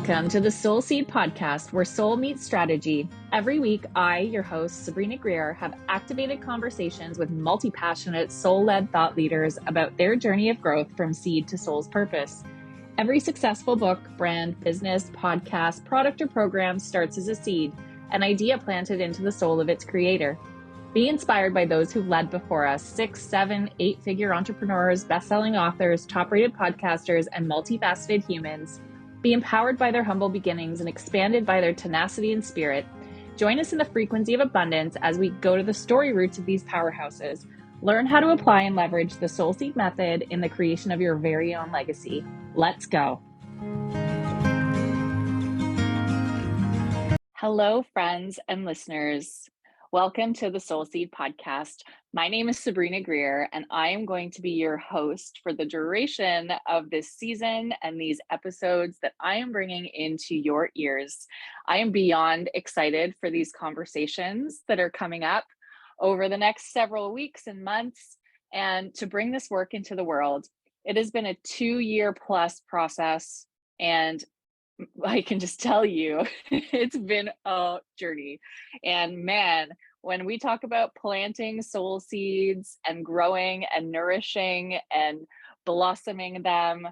Welcome to the Soul Seed podcast, where soul meets strategy. Every week, I, your host, Sabrina Greer, have activated conversations with multi-passionate, soul-led thought leaders about their journey of growth from seed to soul's purpose. Every successful book, brand, business, podcast, product, or program starts as a seed, an idea planted into the soul of its creator. Be inspired by those who've led before us, 6, 7, 8-figure entrepreneurs, best-selling authors, top-rated podcasters, and multifaceted humans. Be empowered by their humble beginnings and expanded by their tenacity and spirit. Join us in the frequency of abundance as we go to the story roots of these powerhouses. Learn how to apply and leverage the Soul Seed method in the creation of your very own legacy. Let's go. Hello, friends and listeners. Welcome to the Soul Seed podcast. My name is Sabrina Greer, and I am going to be your host for the duration of this season and these episodes that I am bringing into your ears. I am beyond excited for these conversations that are coming up over the next several weeks and months, and to bring this work into the world. It has been a 2-year plus process, and I can just tell you, it's been a journey. And man, when we talk about planting soul seeds and growing and nourishing and blossoming them,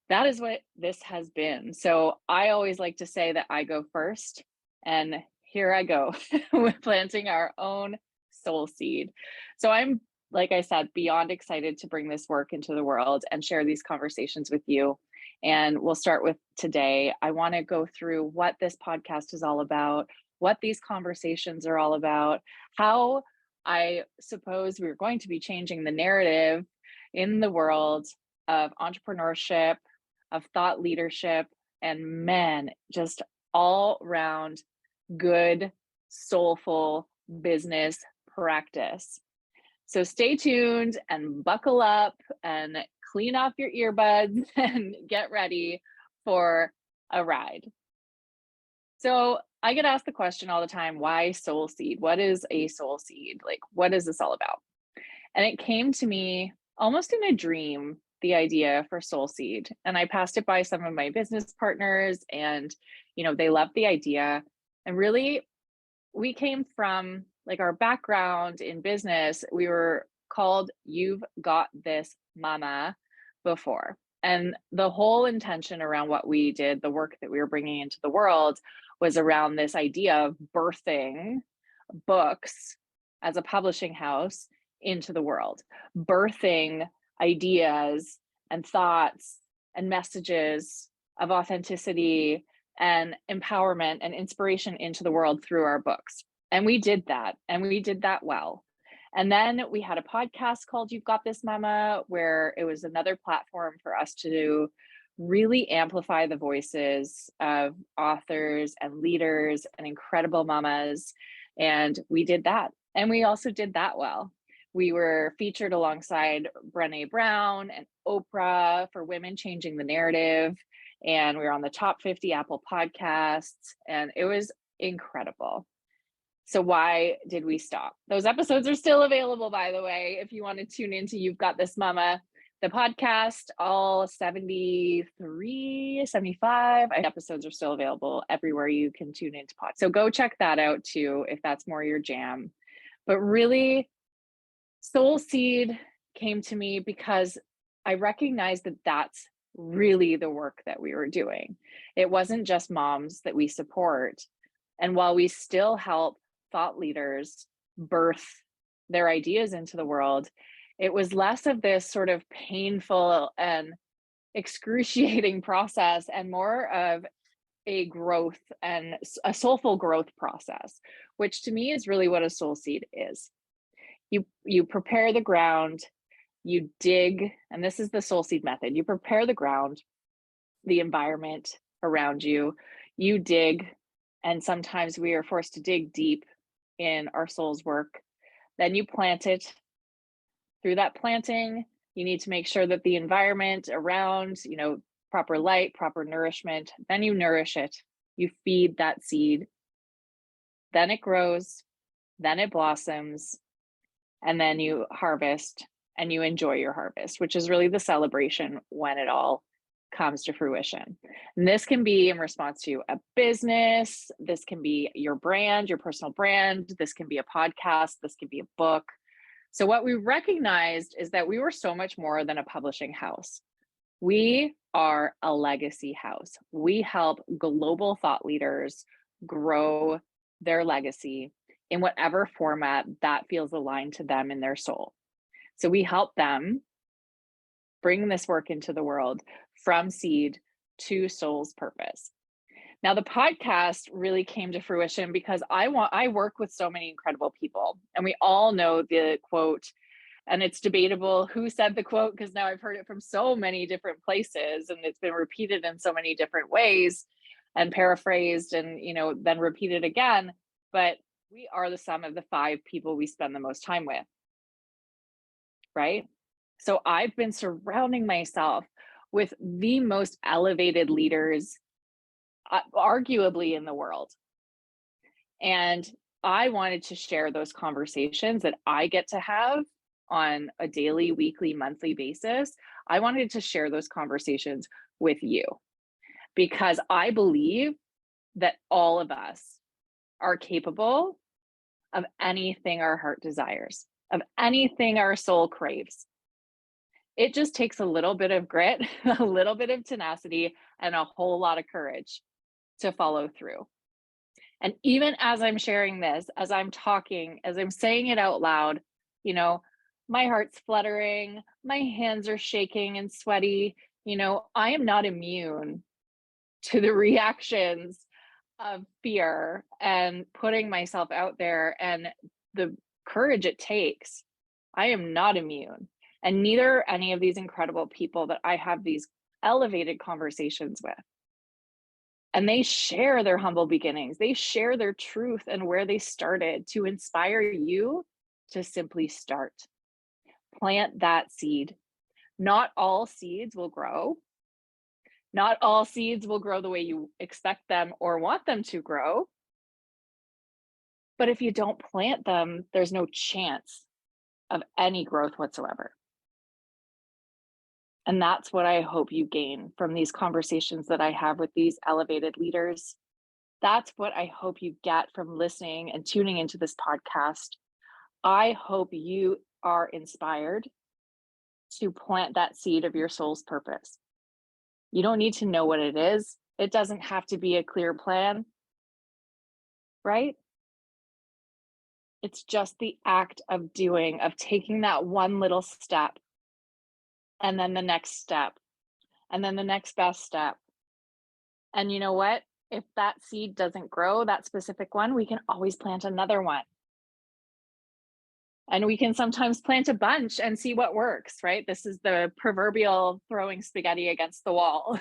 that is what this has been. So I always like to say that I go first, and here I go with planting our own soul seed. So I'm, like I said, beyond excited to bring this work into the world and share these conversations with you. And we'll start with today. I want to go through what this podcast is all about, what these conversations are all about, how I suppose we're going to be changing the narrative in the world of entrepreneurship, of thought leadership, and man, just all around good, soulful business practice. So stay tuned and buckle up and clean off your earbuds and get ready for a ride. So I get asked the question all the time, why soul seed? What is a soul seed? Like, what is this all about? And it came to me almost in a dream, the idea for soul seed. And I passed it by some of my business partners, and, they loved the idea. And really, we came from like our background in business. We were called "You've Got This, Mama" before. And the whole intention around what we did, the work that we were bringing into the world, was around this idea of birthing books as a publishing house into the world, birthing ideas and thoughts and messages of authenticity and empowerment and inspiration into the world through our books. And we did that, and we did that well. And then we had a podcast called You've Got This, Mama, where it was another platform for us to really amplify the voices of authors and leaders and incredible mamas. And we did that. And we also did that well. We were featured alongside Brené Brown and Oprah for Women Changing the Narrative. And we were on the top 50 Apple podcasts, and it was incredible. So why did we stop? Those episodes are still available, by the way, if you want to tune into You've Got This, Mama, the podcast. All 73, 75 episodes are still available everywhere you can tune into pod. So go check that out too, if that's more your jam. But really, Soul Seed came to me because I recognized that that's really the work that we were doing. It wasn't just moms that we support. And while we still help thought leaders birth their ideas into the world, it was less of this sort of painful and excruciating process and more of a growth and a soulful growth process, which to me is really what a soul seed is. You prepare the ground, you dig, and this is the soul seed method. You prepare the ground, the environment around you, you dig, and sometimes we are forced to dig deep in our soul's work. Then you plant it. Through that planting, you need to make sure that the environment around, proper light, proper nourishment. Then you nourish it. You feed that seed. Then it grows. Then it blossoms. And then you harvest and you enjoy your harvest, which is really the celebration when it all comes to fruition. And this can be in response to a business, this can be your brand, your personal brand, this can be a podcast, this can be a book. So, what we recognized is that we were so much more than a publishing house. We are a legacy house. We help global thought leaders grow their legacy in whatever format that feels aligned to them in their soul. So we help them bring this work into the world from seed to soul's purpose. Now, the podcast really came to fruition because I work with so many incredible people, and we all know the quote, and it's debatable who said the quote because now I've heard it from so many different places and it's been repeated in so many different ways and paraphrased and then repeated again. But we are the sum of the 5 people we spend the most time with, right? So I've been surrounding myself with the most elevated leaders, arguably in the world. And I wanted to share those conversations that I get to have on a daily, weekly, monthly basis. I wanted to share those conversations with you because I believe that all of us are capable of anything our heart desires, of anything our soul craves. It just takes a little bit of grit, a little bit of tenacity, and a whole lot of courage to follow through. And even as I'm sharing this, as I'm talking, as I'm saying it out loud, my heart's fluttering, my hands are shaking and sweaty. I am not immune to the reactions of fear and putting myself out there and the courage it takes. I am not immune. And neither are any of these incredible people that I have these elevated conversations with. And they share their humble beginnings. They share their truth and where they started to inspire you to simply start. Plant that seed. Not all seeds will grow. Not all seeds will grow the way you expect them or want them to grow. But if you don't plant them, there's no chance of any growth whatsoever. And that's what I hope you gain from these conversations that I have with these elevated leaders. That's what I hope you get from listening and tuning into this podcast. I hope you are inspired to plant that seed of your soul's purpose. You don't need to know what it is. It doesn't have to be a clear plan, right? It's just the act of doing, of taking that one little step, and then the next step, and then the next best step. And you know what? If that seed doesn't grow, that specific one, we can always plant another one. And we can sometimes plant a bunch and see what works, right? This is the proverbial throwing spaghetti against the wall.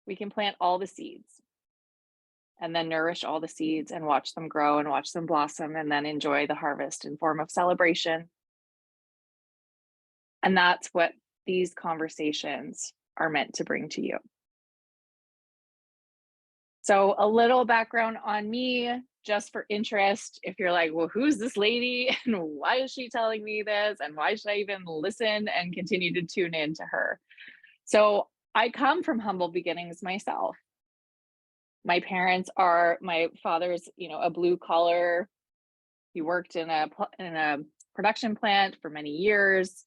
We can plant all the seeds and then nourish all the seeds and watch them grow and watch them blossom and then enjoy the harvest in form of celebration. And that's what these conversations are meant to bring to you. So a little background on me, just for interest, if you're like, well, who's this lady and why is she telling me this and why should I even listen and continue to tune in to her? So I come from humble beginnings myself. My father's, a blue collar. He worked in a production plant for many years.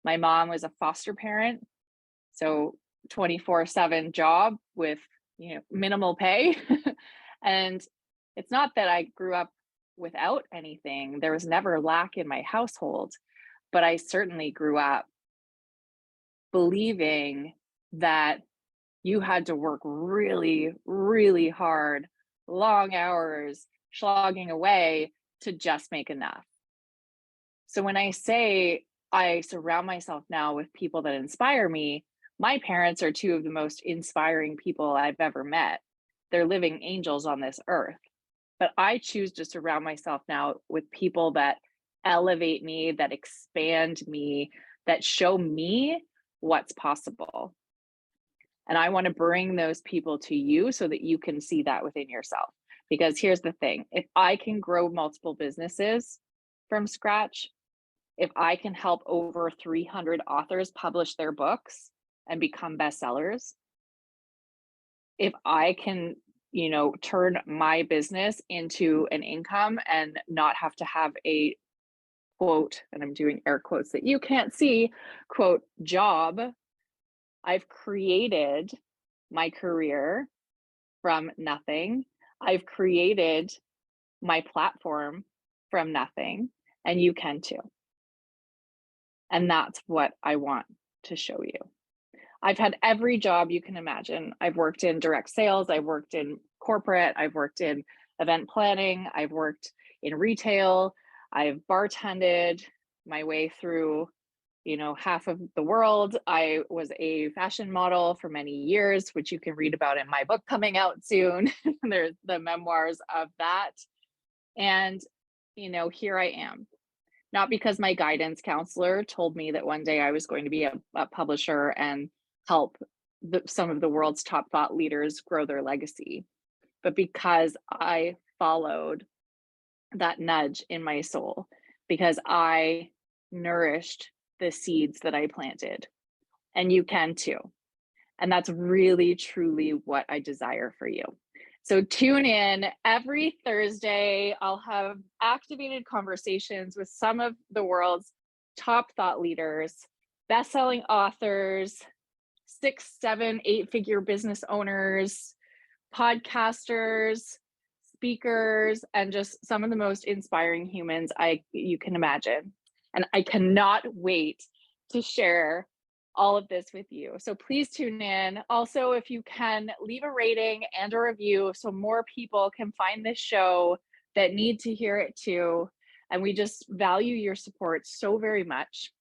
My mom was a foster parent, so 24/7 job with minimal pay. And it's not that I grew up without anything. There was never lack in my household, but I certainly grew up believing that you had to work really, really hard, long hours, slogging away to just make enough. So when I say I surround myself now with people that inspire me, my parents are 2 of the most inspiring people I've ever met. They're living angels on this earth. But I choose to surround myself now with people that elevate me, that expand me, that show me what's possible. And I want to bring those people to you so that you can see that within yourself. Because here's the thing, if I can grow multiple businesses from scratch, if I can help over 300 authors publish their books, and become bestsellers, if I can, turn my business into an income and not have to have a quote, and I'm doing air quotes that you can't see, quote, job, I've created my career from nothing. I've created my platform from nothing, and you can too. And that's what I want to show you. I've had every job you can imagine. I've worked in direct sales, I've worked in corporate, I've worked in event planning, I've worked in retail, I've bartended my way through, half of the world. I was a fashion model for many years, which you can read about in my book coming out soon. There's the memoirs of that. And, here I am. Not because my guidance counselor told me that one day I was going to be a publisher and help some of the world's top thought leaders grow their legacy, but because I followed that nudge in my soul, because I nourished the seeds that I planted. And you can too. And that's really, truly what I desire for you. So tune in every Thursday. I'll have activated conversations with some of the world's top thought leaders, best-selling authors, 6, 7, 8-figure business owners, podcasters, speakers, and just some of the most inspiring humans you can imagine. And I cannot wait to share all of this with you. So please tune in. Also, if you can, leave a rating and a review so more people can find this show that need to hear it too. And we just value your support so very much.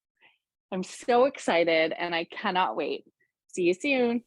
I'm so excited and I cannot wait. See you soon.